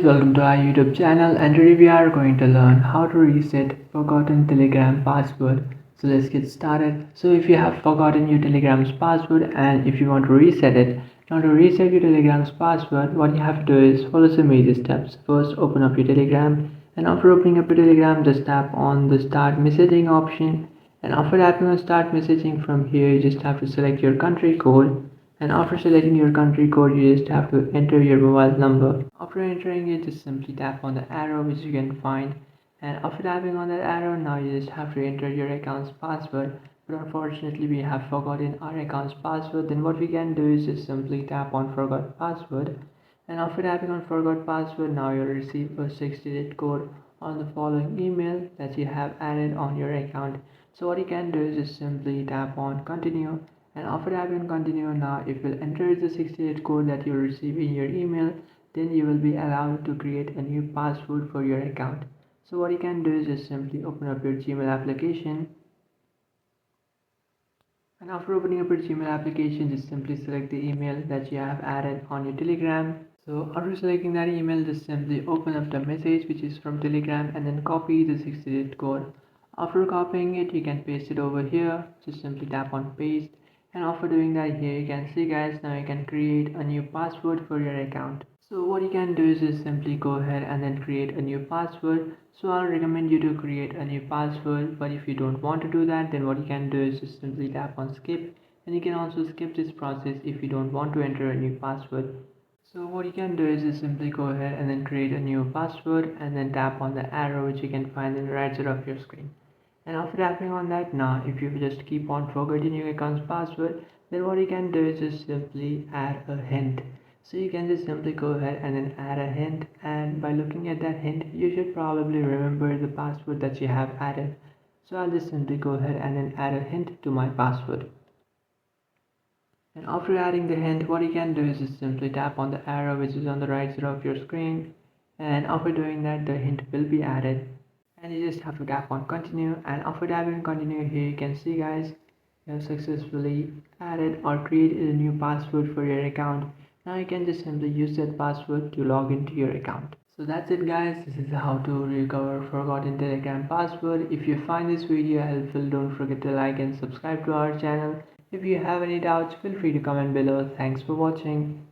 welcome to our YouTube channel, and today we are going to learn how to reset forgotten Telegram password. So let's get started. So if you have forgotten your Telegram's password and if you want to reset it, now to reset your Telegram's password, what you have to do is follow some major steps. First, open up your Telegram, and after opening up your Telegram, just tap on the start messaging option, and after tapping on start messaging, from here you just have to select your country code, and after selecting your country code you just have to enter your mobile number. After entering it, just simply tap on the arrow which you can find, and after tapping on that arrow, now you just have to enter your account's password. But unfortunately we have forgotten our account's password. Then what we can do is just simply tap on forgot password, and after tapping on forgot password, now you'll receive a 6-digit code on the following email that you have added on your account. So what you can do is just simply tap on continue, and after tapping continue, now if you enter the 6-digit code that you receive in your email, then you will be allowed to create a new password for your account. So what you can do is just simply open up your Gmail application, and after opening up your Gmail application, just simply select the email that you have added on your Telegram. So after selecting that email, just simply open up the message which is from Telegram and then copy the 6-digit code. After copying it, you can paste it over here. Just simply tap on paste, and after doing that, here you can see guys, now you can create a new password for your account. So what you can do is just simply go ahead and then create a new password. So I'll recommend you to create a new password, but if you don't want to do that, then what you can do is just simply tap on skip, and you can also skip this process if you don't want to enter a new password. So what you can do is just simply go ahead and then create a new password, and then tap on the arrow which you can find in the right side of your screen. And after tapping on that, now if you just keep on forgetting your account's password, then what you can do is just simply add a hint. So you can just simply go ahead and then add a hint, and by looking at that hint you should probably remember the password that you have added. So I'll just simply go ahead and then add a hint to my password. And after adding the hint, what you can do is just simply tap on the arrow which is on the right side of your screen, and after doing that the hint will be added, and you just have to tap on continue. And after tapping continue, here you can see guys, you have successfully added or created a new password for your account. Now you can just simply use that password to log into your account. So that's it guys, this is how to recover forgotten Telegram password. If you find this video helpful, don't forget to like and subscribe to our channel. If you have any doubts, feel free to comment below. Thanks for watching.